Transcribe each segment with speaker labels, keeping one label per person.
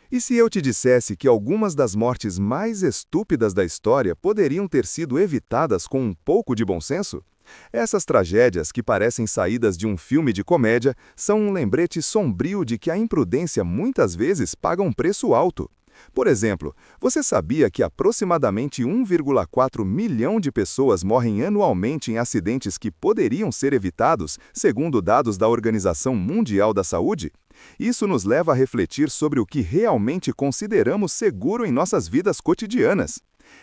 Speaker 1: E se eu te dissesse que algumas das mortes mais estúpidas da história poderiam ter sido evitadas com um pouco de bom senso? Essas tragédias, que parecem saídas de um filme de comédia, são um lembrete sombrio de que a imprudência muitas vezes paga um preço alto. Por exemplo, você sabia que aproximadamente 1,4 milhão de pessoas morrem anualmente em acidentes que poderiam ser evitados, segundo dados da Organização Mundial da Saúde? Isso nos leva a refletir sobre o que realmente consideramos seguro em nossas vidas cotidianas.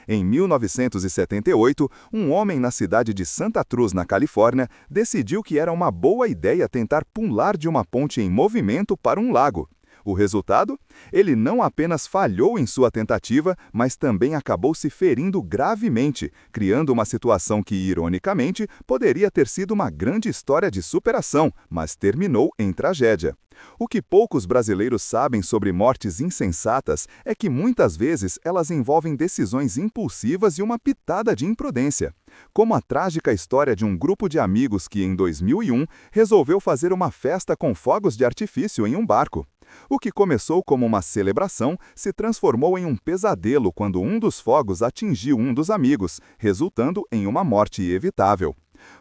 Speaker 1: Em 1978, um homem na cidade de Santa Cruz, na Califórnia, decidiu que era uma boa ideia tentar pular de uma ponte em movimento para um lago. O resultado? Ele não apenas falhou em sua tentativa, mas também acabou se ferindo gravemente, criando uma situação que, ironicamente, poderia ter sido uma grande história de superação, mas terminou em tragédia. O que poucos brasileiros sabem sobre mortes insensatas é que muitas vezes elas envolvem decisões impulsivas e uma pitada de imprudência. Como a trágica história de um grupo de amigos que, em 2001, resolveu fazer uma festa com fogos de artifício em um barco. O que começou como uma celebração se transformou em um pesadelo quando um dos fogos atingiu um dos amigos, resultando em uma morte evitável.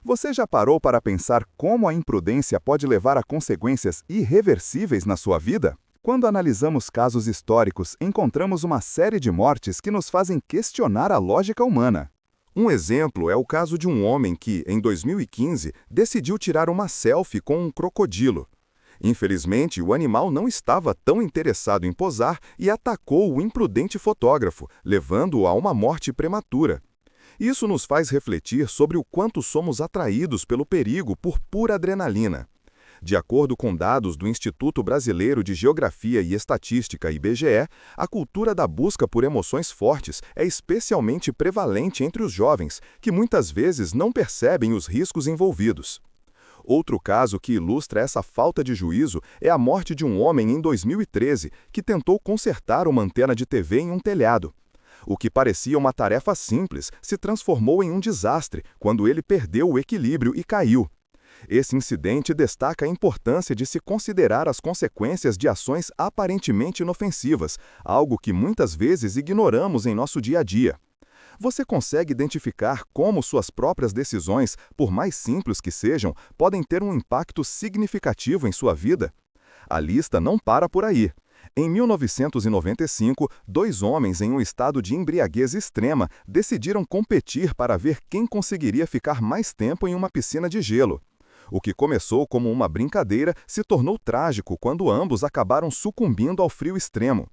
Speaker 1: Você já parou para pensar como a imprudência pode levar a consequências irreversíveis na sua vida? Quando analisamos casos históricos, encontramos uma série de mortes que nos fazem questionar a lógica humana. Um exemplo é o caso de um homem que, em 2015, decidiu tirar uma selfie com um crocodilo. Infelizmente, o animal não estava tão interessado em posar e atacou o imprudente fotógrafo, levando-o a uma morte prematura. Isso nos faz refletir sobre o quanto somos atraídos pelo perigo por pura adrenalina. De acordo com dados do Instituto Brasileiro de Geografia e Estatística, IBGE, a cultura da busca por emoções fortes é especialmente prevalente entre os jovens, que muitas vezes não percebem os riscos envolvidos. Outro caso que ilustra essa falta de juízo é a morte de um homem em 2013 que tentou consertar uma antena de TV em um telhado. O que parecia uma tarefa simples se transformou em um desastre quando ele perdeu o equilíbrio e caiu. Esse incidente destaca a importância de se considerar as consequências de ações aparentemente inofensivas, algo que muitas vezes ignoramos em nosso dia a dia. Você consegue identificar como suas próprias decisões, por mais simples que sejam, podem ter um impacto significativo em sua vida? A lista não para por aí. Em 1995, dois homens em um estado de embriaguez extrema decidiram competir para ver quem conseguiria ficar mais tempo em uma piscina de gelo. O que começou como uma brincadeira se tornou trágico quando ambos acabaram sucumbindo ao frio extremo.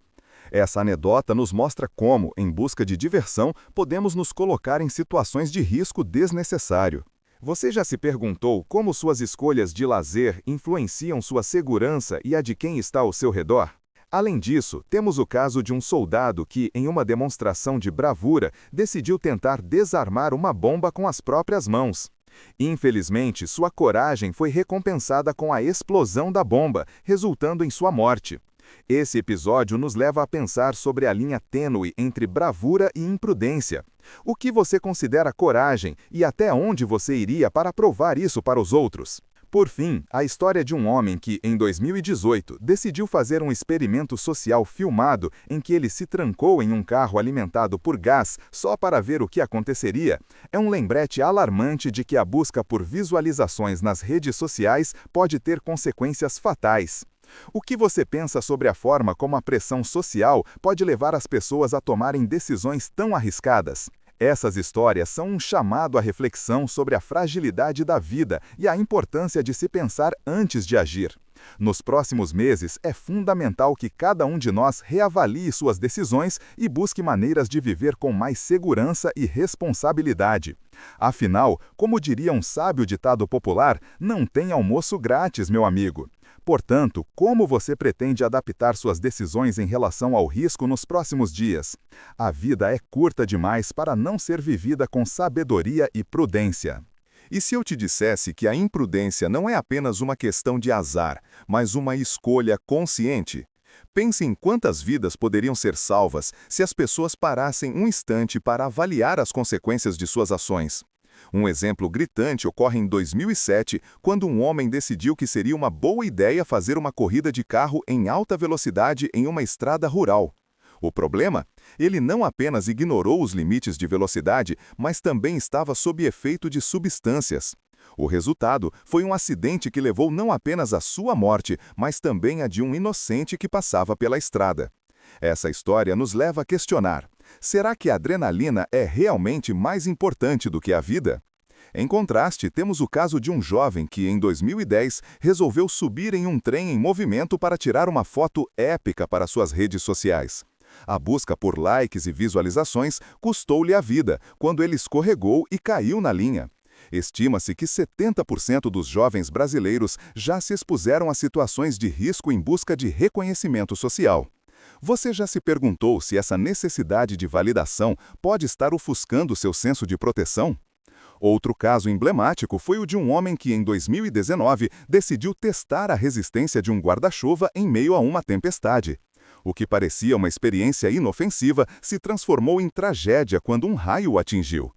Speaker 1: Essa anedota nos mostra como, em busca de diversão, podemos nos colocar em situações de risco desnecessário. Você já se perguntou como suas escolhas de lazer influenciam sua segurança e a de quem está ao seu redor? Além disso, temos o caso de um soldado que, em uma demonstração de bravura, decidiu tentar desarmar uma bomba com as próprias mãos. Infelizmente, sua coragem foi recompensada com a explosão da bomba, resultando em sua morte. Esse episódio nos leva a pensar sobre a linha tênue entre bravura e imprudência. O que você considera coragem e até onde você iria para provar isso para os outros? Por fim, a história de um homem que, em 2018, decidiu fazer um experimento social filmado em que ele se trancou em um carro alimentado por gás só para ver o que aconteceria, é um lembrete alarmante de que a busca por visualizações nas redes sociais pode ter consequências fatais. O que você pensa sobre a forma como a pressão social pode levar as pessoas a tomarem decisões tão arriscadas? Essas histórias são um chamado à reflexão sobre a fragilidade da vida e a importância de se pensar antes de agir. Nos próximos meses, é fundamental que cada um de nós reavalie suas decisões e busque maneiras de viver com mais segurança e responsabilidade. Afinal, como diria um sábio ditado popular, não tem almoço grátis, meu amigo. Portanto, como você pretende adaptar suas decisões em relação ao risco nos próximos dias? A vida é curta demais para não ser vivida com sabedoria e prudência. E se eu te dissesse que a imprudência não é apenas uma questão de azar, mas uma escolha consciente? Pense em quantas vidas poderiam ser salvas se as pessoas parassem um instante para avaliar as consequências de suas ações. Um exemplo gritante ocorre em 2007, quando um homem decidiu que seria uma boa ideia fazer uma corrida de carro em alta velocidade em uma estrada rural. O problema? Ele não apenas ignorou os limites de velocidade, mas também estava sob efeito de substâncias. O resultado foi um acidente que levou não apenas à sua morte, mas também a de um inocente que passava pela estrada. Essa história nos leva a questionar: será que a adrenalina é realmente mais importante do que a vida? Em contraste, temos o caso de um jovem que, em 2010, resolveu subir em um trem em movimento para tirar uma foto épica para suas redes sociais. A busca por likes e visualizações custou-lhe a vida, quando ele escorregou e caiu na linha. Estima-se que 70% dos jovens brasileiros já se expuseram a situações de risco em busca de reconhecimento social. Você já se perguntou se essa necessidade de validação pode estar ofuscando seu senso de proteção? Outro caso emblemático foi o de um homem que, em 2019, decidiu testar a resistência de um guarda-chuva em meio a uma tempestade. O que parecia uma experiência inofensiva se transformou em tragédia quando um raio o atingiu.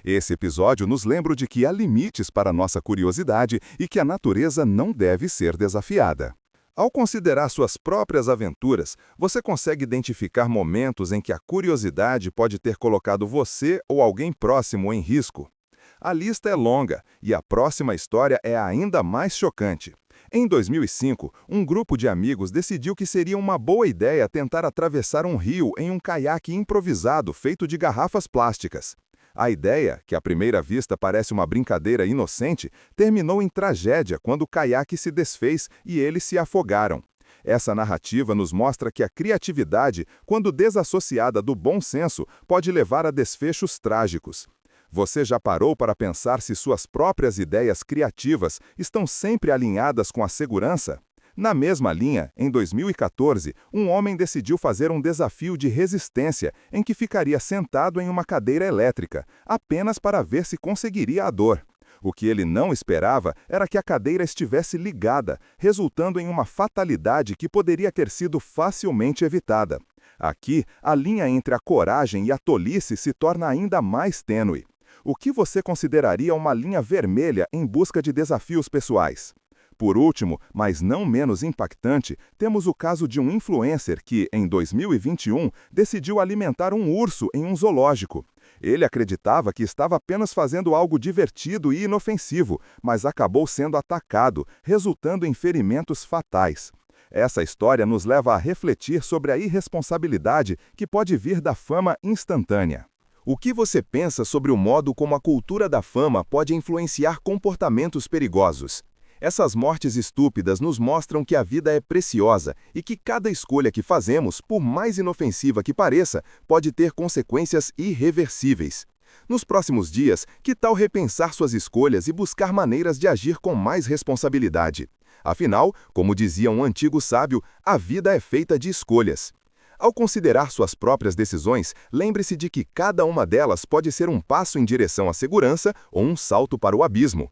Speaker 1: Esse episódio nos lembra de que há limites para nossa curiosidade e que a natureza não deve ser desafiada. Ao considerar suas próprias aventuras, você consegue identificar momentos em que a curiosidade pode ter colocado você ou alguém próximo em risco? A lista é longa e a próxima história é ainda mais chocante. Em 2005, um grupo de amigos decidiu que seria uma boa ideia tentar atravessar um rio em um caiaque improvisado feito de garrafas plásticas. A ideia, que à primeira vista parece uma brincadeira inocente, terminou em tragédia quando o caiaque se desfez e eles se afogaram. Essa narrativa nos mostra que a criatividade, quando desassociada do bom senso, pode levar a desfechos trágicos. Você já parou para pensar se suas próprias ideias criativas estão sempre alinhadas com a segurança? Na mesma linha, em 2014, um homem decidiu fazer um desafio de resistência em que ficaria sentado em uma cadeira elétrica, apenas para ver se conseguiria a dor. O que ele não esperava era que a cadeira estivesse ligada, resultando em uma fatalidade que poderia ter sido facilmente evitada. Aqui, a linha entre a coragem e a tolice se torna ainda mais tênue. O que você consideraria uma linha vermelha em busca de desafios pessoais? Por último, mas não menos impactante, temos o caso de um influencer que, em 2021, decidiu alimentar um urso em um zoológico. Ele acreditava que estava apenas fazendo algo divertido e inofensivo, mas acabou sendo atacado, resultando em ferimentos fatais. Essa história nos leva a refletir sobre a irresponsabilidade que pode vir da fama instantânea. O que você pensa sobre o modo como a cultura da fama pode influenciar comportamentos perigosos? Essas mortes estúpidas nos mostram que a vida é preciosa e que cada escolha que fazemos, por mais inofensiva que pareça, pode ter consequências irreversíveis. Nos próximos dias, que tal repensar suas escolhas e buscar maneiras de agir com mais responsabilidade? Afinal, como dizia um antigo sábio, a vida é feita de escolhas. Ao considerar suas próprias decisões, lembre-se de que cada uma delas pode ser um passo em direção à segurança ou um salto para o abismo.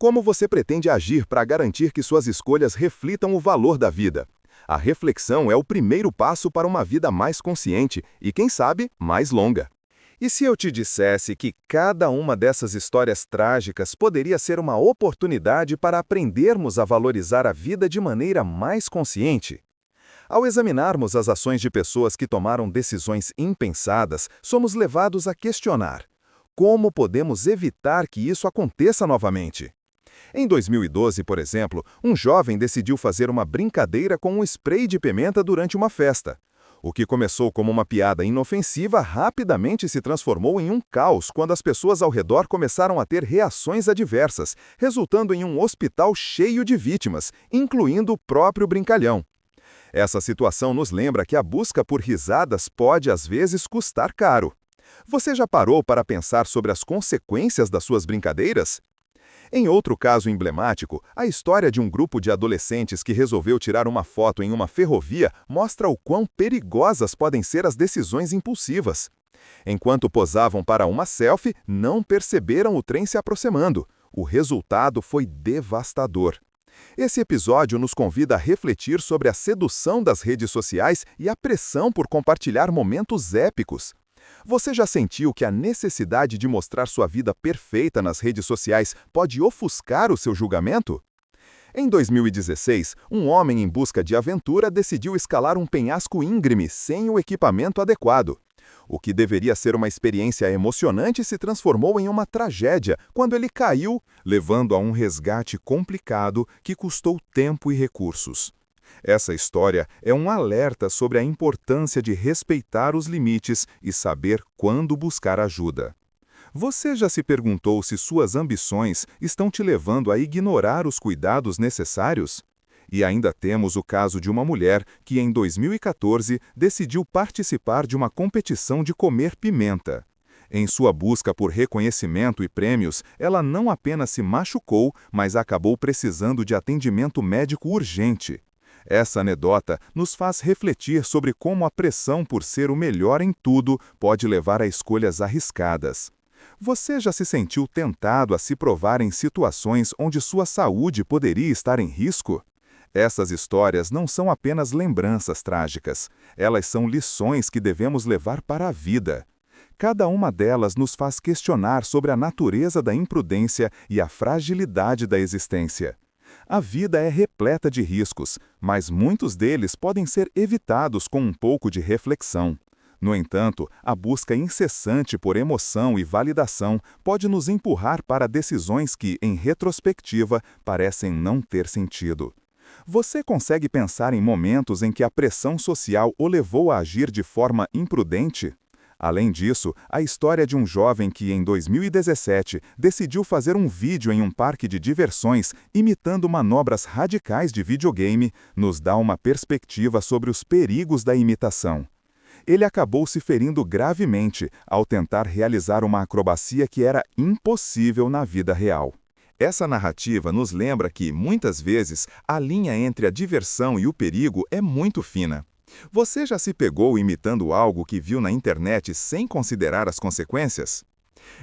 Speaker 1: Como você pretende agir para garantir que suas escolhas reflitam o valor da vida? A reflexão é o primeiro passo para uma vida mais consciente e, quem sabe, mais longa. E se eu te dissesse que cada uma dessas histórias trágicas poderia ser uma oportunidade para aprendermos a valorizar a vida de maneira mais consciente? Ao examinarmos as ações de pessoas que tomaram decisões impensadas, somos levados a questionar: como podemos evitar que isso aconteça novamente? Em 2012, por exemplo, um jovem decidiu fazer uma brincadeira com um spray de pimenta durante uma festa. O que começou como uma piada inofensiva rapidamente se transformou em um caos quando as pessoas ao redor começaram a ter reações adversas, resultando em um hospital cheio de vítimas, incluindo o próprio brincalhão. Essa situação nos lembra que a busca por risadas pode, às vezes, custar caro. Você já parou para pensar sobre as consequências das suas brincadeiras? Em outro caso emblemático, a história de um grupo de adolescentes que resolveu tirar uma foto em uma ferrovia mostra o quão perigosas podem ser as decisões impulsivas. Enquanto posavam para uma selfie, não perceberam o trem se aproximando. O resultado foi devastador. Esse episódio nos convida a refletir sobre a sedução das redes sociais e a pressão por compartilhar momentos épicos. Você já sentiu que a necessidade de mostrar sua vida perfeita nas redes sociais pode ofuscar o seu julgamento? Em 2016, um homem em busca de aventura decidiu escalar um penhasco íngreme sem o equipamento adequado. O que deveria ser uma experiência emocionante se transformou em uma tragédia quando ele caiu, levando a um resgate complicado que custou tempo e recursos. Essa história é um alerta sobre a importância de respeitar os limites e saber quando buscar ajuda. Você já se perguntou se suas ambições estão te levando a ignorar os cuidados necessários? E ainda temos o caso de uma mulher que, em 2014, decidiu participar de uma competição de comer pimenta. Em sua busca por reconhecimento e prêmios, ela não apenas se machucou, mas acabou precisando de atendimento médico urgente. Essa anedota nos faz refletir sobre como a pressão por ser o melhor em tudo pode levar a escolhas arriscadas. Você já se sentiu tentado a se provar em situações onde sua saúde poderia estar em risco? Essas histórias não são apenas lembranças trágicas, elas são lições que devemos levar para a vida. Cada uma delas nos faz questionar sobre a natureza da imprudência e a fragilidade da existência. A vida é repleta de riscos, mas muitos deles podem ser evitados com um pouco de reflexão. No entanto, a busca incessante por emoção e validação pode nos empurrar para decisões que, em retrospectiva, parecem não ter sentido. Você consegue pensar em momentos em que a pressão social o levou a agir de forma imprudente? Além disso, a história de um jovem que, em 2017, decidiu fazer um vídeo em um parque de diversões imitando manobras radicais de videogame, nos dá uma perspectiva sobre os perigos da imitação. Ele acabou se ferindo gravemente ao tentar realizar uma acrobacia que era impossível na vida real. Essa narrativa nos lembra que, muitas vezes, a linha entre a diversão e o perigo é muito fina. Você já se pegou imitando algo que viu na internet sem considerar as consequências?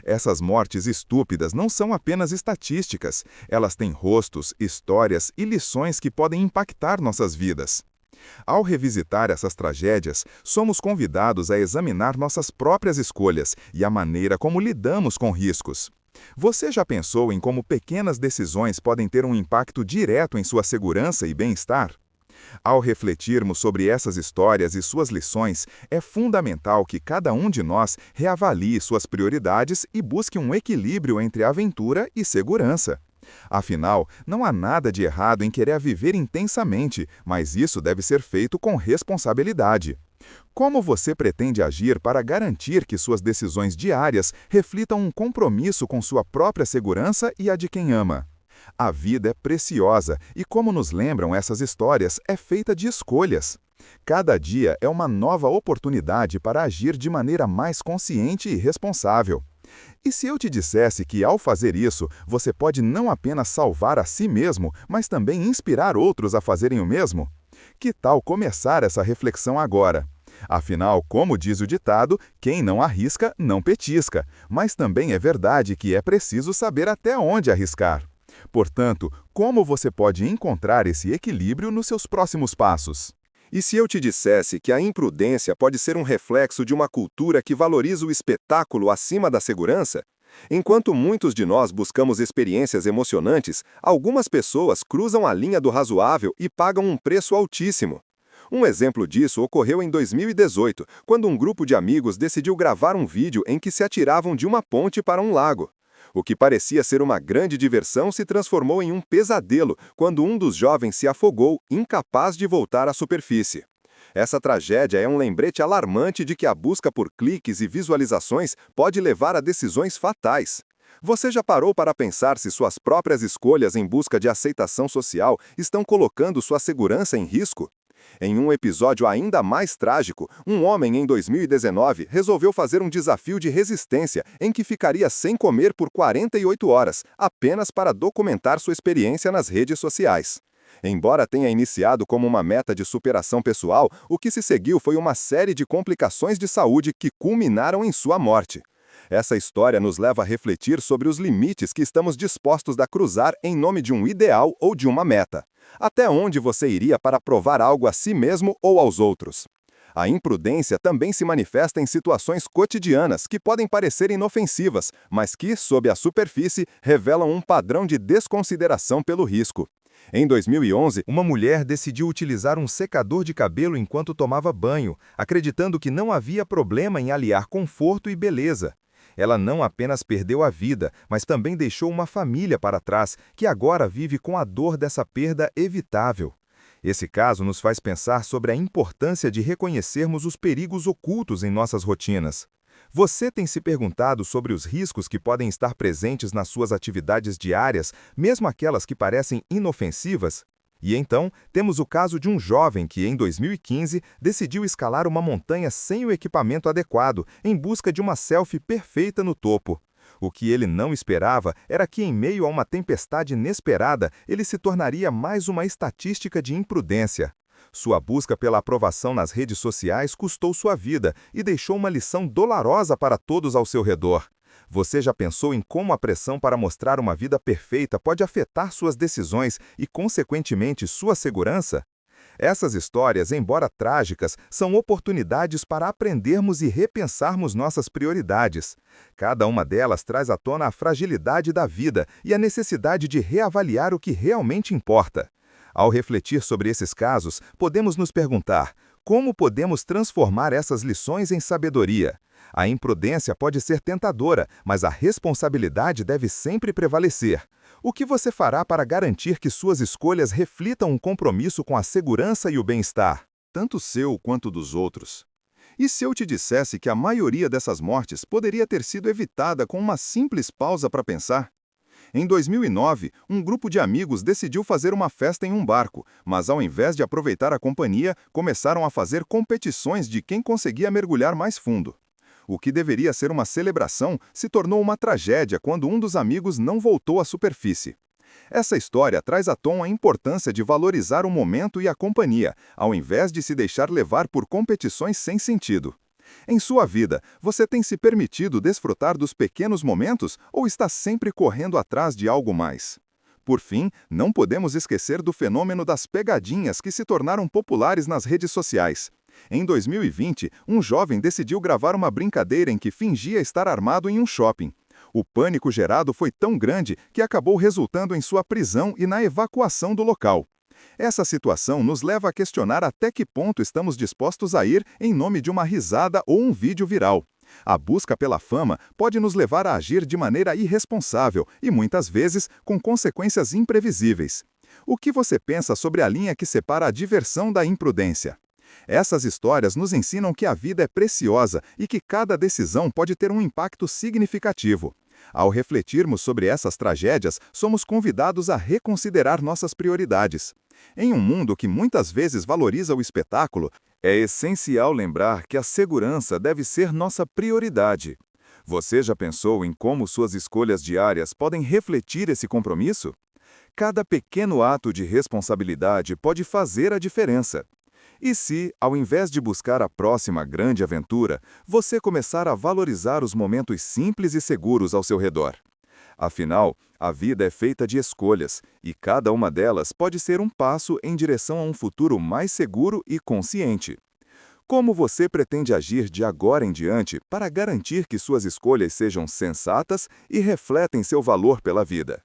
Speaker 1: Essas mortes estúpidas não são apenas estatísticas, elas têm rostos, histórias e lições que podem impactar nossas vidas. Ao revisitar essas tragédias, somos convidados a examinar nossas próprias escolhas e a maneira como lidamos com riscos. Você já pensou em como pequenas decisões podem ter um impacto direto em sua segurança e bem-estar? Ao refletirmos sobre essas histórias e suas lições, é fundamental que cada um de nós reavalie suas prioridades e busque um equilíbrio entre aventura e segurança. Afinal, não há nada de errado em querer viver intensamente, mas isso deve ser feito com responsabilidade. Como você pretende agir para garantir que suas decisões diárias reflitam um compromisso com sua própria segurança e a de quem ama? A vida é preciosa e, como nos lembram essas histórias, é feita de escolhas. Cada dia é uma nova oportunidade para agir de maneira mais consciente e responsável. E se eu te dissesse que, ao fazer isso, você pode não apenas salvar a si mesmo, mas também inspirar outros a fazerem o mesmo? Que tal começar essa reflexão agora? Afinal, como diz o ditado, quem não arrisca, não petisca. Mas também é verdade que é preciso saber até onde arriscar. Portanto, como você pode encontrar esse equilíbrio nos seus próximos passos? E se eu te dissesse que a imprudência pode ser um reflexo de uma cultura que valoriza o espetáculo acima da segurança? Enquanto muitos de nós buscamos experiências emocionantes, algumas pessoas cruzam a linha do razoável e pagam um preço altíssimo. Um exemplo disso ocorreu em 2018, quando um grupo de amigos decidiu gravar um vídeo em que se atiravam de uma ponte para um lago. O que parecia ser uma grande diversão se transformou em um pesadelo quando um dos jovens se afogou, incapaz de voltar à superfície. Essa tragédia é um lembrete alarmante de que a busca por cliques e visualizações pode levar a decisões fatais. Você já parou para pensar se suas próprias escolhas em busca de aceitação social estão colocando sua segurança em risco? Em um episódio ainda mais trágico, um homem em 2019 resolveu fazer um desafio de resistência em que ficaria sem comer por 48 horas, apenas para documentar sua experiência nas redes sociais. Embora tenha iniciado como uma meta de superação pessoal, o que se seguiu foi uma série de complicações de saúde que culminaram em sua morte. Essa história nos leva a refletir sobre os limites que estamos dispostos a cruzar em nome de um ideal ou de uma meta. Até onde você iria para provar algo a si mesmo ou aos outros? A imprudência também se manifesta em situações cotidianas que podem parecer inofensivas, mas que, sob a superfície, revelam um padrão de desconsideração pelo risco. Em 2011, uma mulher decidiu utilizar um secador de cabelo enquanto tomava banho, acreditando que não havia problema em aliar conforto e beleza. Ela não apenas perdeu a vida, mas também deixou uma família para trás, que agora vive com a dor dessa perda evitável. Esse caso nos faz pensar sobre a importância de reconhecermos os perigos ocultos em nossas rotinas. Você tem se perguntado sobre os riscos que podem estar presentes nas suas atividades diárias, mesmo aquelas que parecem inofensivas? E então, temos o caso de um jovem que, em 2015, decidiu escalar uma montanha sem o equipamento adequado, em busca de uma selfie perfeita no topo. O que ele não esperava era que, em meio a uma tempestade inesperada, ele se tornaria mais uma estatística de imprudência. Sua busca pela aprovação nas redes sociais custou sua vida e deixou uma lição dolorosa para todos ao seu redor. Você já pensou em como a pressão para mostrar uma vida perfeita pode afetar suas decisões e, consequentemente, sua segurança? Essas histórias, embora trágicas, são oportunidades para aprendermos e repensarmos nossas prioridades. Cada uma delas traz à tona a fragilidade da vida e a necessidade de reavaliar o que realmente importa. Ao refletir sobre esses casos, podemos nos perguntar: como podemos transformar essas lições em sabedoria? A imprudência pode ser tentadora, mas a responsabilidade deve sempre prevalecer. O que você fará para garantir que suas escolhas reflitam um compromisso com a segurança e o bem-estar, tanto seu quanto dos outros? E se eu te dissesse que a maioria dessas mortes poderia ter sido evitada com uma simples pausa para pensar? Em 2009, um grupo de amigos decidiu fazer uma festa em um barco, mas ao invés de aproveitar a companhia, começaram a fazer competições de quem conseguia mergulhar mais fundo. O que deveria ser uma celebração se tornou uma tragédia quando um dos amigos não voltou à superfície. Essa história traz à tona a importância de valorizar o momento e a companhia, ao invés de se deixar levar por competições sem sentido. Em sua vida, você tem se permitido desfrutar dos pequenos momentos ou está sempre correndo atrás de algo mais? Por fim, não podemos esquecer do fenômeno das pegadinhas que se tornaram populares nas redes sociais. Em 2020, um jovem decidiu gravar uma brincadeira em que fingia estar armado em um shopping. O pânico gerado foi tão grande que acabou resultando em sua prisão e na evacuação do local. Essa situação nos leva a questionar até que ponto estamos dispostos a ir em nome de uma risada ou um vídeo viral. A busca pela fama pode nos levar a agir de maneira irresponsável e, muitas vezes, com consequências imprevisíveis. O que você pensa sobre a linha que separa a diversão da imprudência? Essas histórias nos ensinam que a vida é preciosa e que cada decisão pode ter um impacto significativo. Ao refletirmos sobre essas tragédias, somos convidados a reconsiderar nossas prioridades. Em um mundo que muitas vezes valoriza o espetáculo, é essencial lembrar que a segurança deve ser nossa prioridade. Você já pensou em como suas escolhas diárias podem refletir esse compromisso? Cada pequeno ato de responsabilidade pode fazer a diferença. E se, ao invés de buscar a próxima grande aventura, você começar a valorizar os momentos simples e seguros ao seu redor? Afinal, a vida é feita de escolhas, e cada uma delas pode ser um passo em direção a um futuro mais seguro e consciente. Como você pretende agir de agora em diante para garantir que suas escolhas sejam sensatas e refletem seu valor pela vida?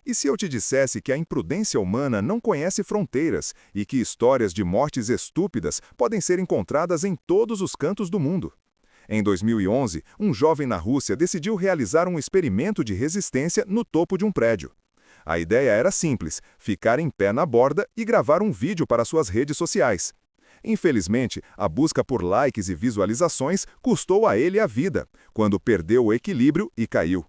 Speaker 1: E se eu te dissesse que a imprudência humana não conhece fronteiras e que histórias de mortes estúpidas podem ser encontradas em todos os cantos do mundo? Em 2011, um jovem na Rússia decidiu realizar um experimento de resistência no topo de um prédio. A ideia era simples: ficar em pé na borda e gravar um vídeo para suas redes sociais. Infelizmente, a busca por likes e visualizações custou a ele a vida, quando perdeu o equilíbrio e caiu.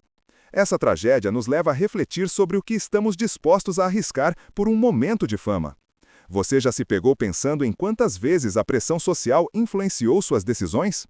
Speaker 1: Essa tragédia nos leva a refletir sobre o que estamos dispostos a arriscar por um momento de fama. Você já se pegou pensando em quantas vezes a pressão social influenciou suas decisões?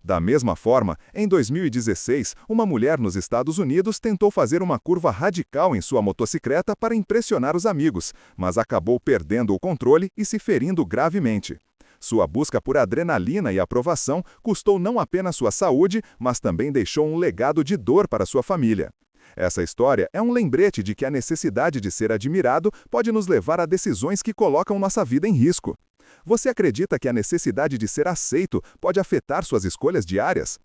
Speaker 1: Da mesma forma, em 2016, uma mulher nos Estados Unidos tentou fazer uma curva radical em sua motocicleta para impressionar os amigos, mas acabou perdendo o controle e se ferindo gravemente. Sua busca por adrenalina e aprovação custou não apenas sua saúde, mas também deixou um legado de dor para sua família. Essa história é um lembrete de que a necessidade de ser admirado pode nos levar a decisões que colocam nossa vida em risco. Você acredita que a necessidade de ser aceito pode afetar suas escolhas diárias?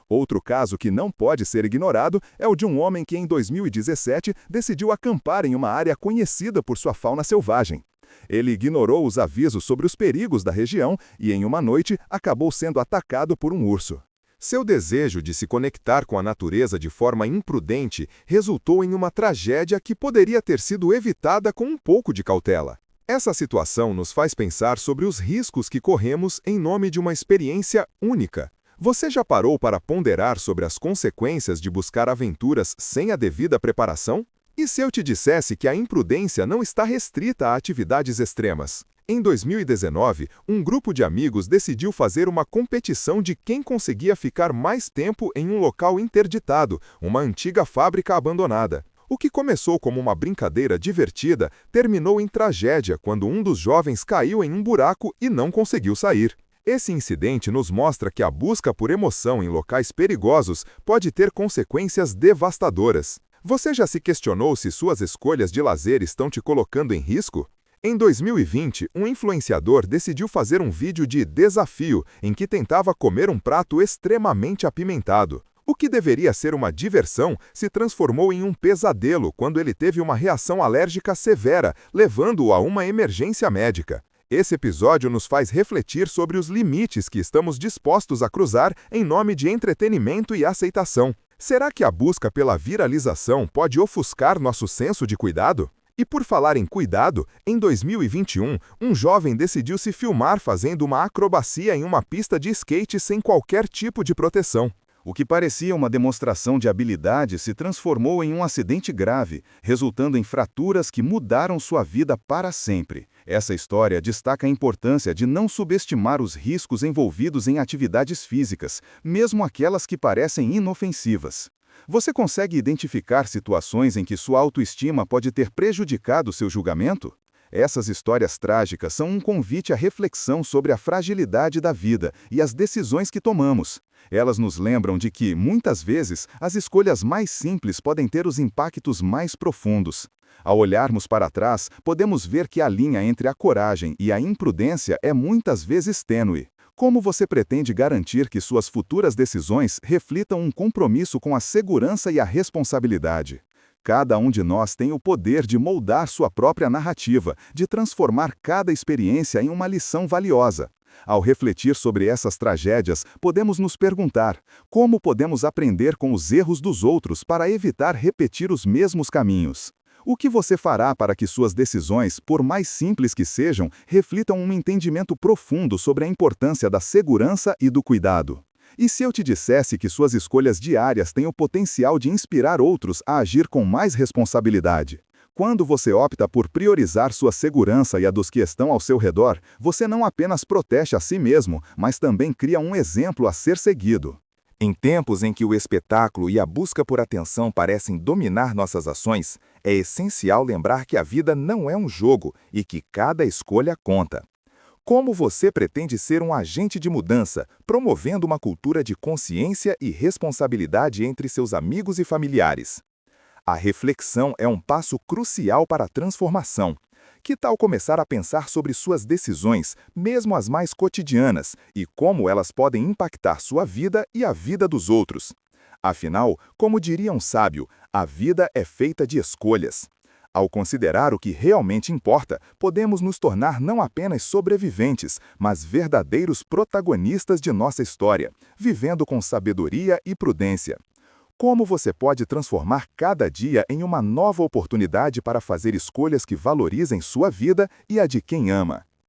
Speaker 1: Outro caso que não pode ser ignorado é o de um homem que, em 2017, decidiu acampar em uma área conhecida por sua fauna selvagem. Ele ignorou os avisos sobre os perigos da região e, em uma noite, acabou sendo atacado por um urso. Seu desejo de se conectar com a natureza de forma imprudente resultou em uma tragédia que poderia ter sido evitada com um pouco de cautela. Essa situação nos faz pensar sobre os riscos que corremos em nome de uma experiência única. Você já parou para ponderar sobre as consequências de buscar aventuras sem a devida preparação? E se eu te dissesse que a imprudência não está restrita a atividades extremas? Em 2019, um grupo de amigos decidiu fazer uma competição de quem conseguia ficar mais tempo em um local interditado, uma antiga fábrica abandonada. O que começou como uma brincadeira divertida terminou em tragédia quando um dos jovens caiu em um buraco e não conseguiu sair. Esse incidente nos mostra que a busca por emoção em locais perigosos pode ter consequências devastadoras. Você já se questionou se suas escolhas de lazer estão te colocando em risco? Em 2020, um influenciador decidiu fazer um vídeo de desafio em que tentava comer um prato extremamente apimentado. O que deveria ser uma diversão se transformou em um pesadelo quando ele teve uma reação alérgica severa, levando-o a uma emergência médica. Esse episódio nos faz refletir sobre os limites que estamos dispostos a cruzar em nome de entretenimento e aceitação. Será que a busca pela viralização pode ofuscar nosso senso de cuidado? E por falar em cuidado, em 2021, um jovem decidiu se filmar fazendo uma acrobacia em uma pista de skate sem qualquer tipo de proteção. O que parecia uma demonstração de habilidade se transformou em um acidente grave, resultando em fraturas que mudaram sua vida para sempre. Essa história destaca a importância de não subestimar os riscos envolvidos em atividades físicas, mesmo aquelas que parecem inofensivas. Você consegue identificar situações em que sua autoestima pode ter prejudicado seu julgamento? Essas histórias trágicas são um convite à reflexão sobre a fragilidade da vida e as decisões que tomamos. Elas nos lembram de que, muitas vezes, as escolhas mais simples podem ter os impactos mais profundos. Ao olharmos para trás, podemos ver que a linha entre a coragem e a imprudência é muitas vezes tênue. Como você pretende garantir que suas futuras decisões reflitam um compromisso com a segurança e a responsabilidade? Cada um de nós tem o poder de moldar sua própria narrativa, de transformar cada experiência em uma lição valiosa. Ao refletir sobre essas tragédias, podemos nos perguntar: como podemos aprender com os erros dos outros para evitar repetir os mesmos caminhos? O que você fará para que suas decisões, por mais simples que sejam, reflitam um entendimento profundo sobre a importância da segurança e do cuidado? E se eu te dissesse que suas escolhas diárias têm o potencial de inspirar outros a agir com mais responsabilidade? Quando você opta por priorizar sua segurança e a dos que estão ao seu redor, você não apenas protege a si mesmo, mas também cria um exemplo a ser seguido. Em tempos em que o espetáculo e a busca por atenção parecem dominar nossas ações, é essencial lembrar que a vida não é um jogo e que cada escolha conta. Como você pretende ser um agente de mudança, promovendo uma cultura de consciência e responsabilidade entre seus amigos e familiares? A reflexão é um passo crucial para a transformação. Que tal começar a pensar sobre suas decisões, mesmo as mais cotidianas, e como elas podem impactar sua vida e a vida dos outros? Afinal, como diria um sábio, a vida é feita de escolhas. Ao considerar o que realmente importa, podemos nos tornar não apenas sobreviventes, mas verdadeiros protagonistas de nossa história, vivendo com sabedoria e prudência. Como você pode transformar cada dia em uma nova oportunidade para fazer escolhas que valorizem sua vida e a de quem ama?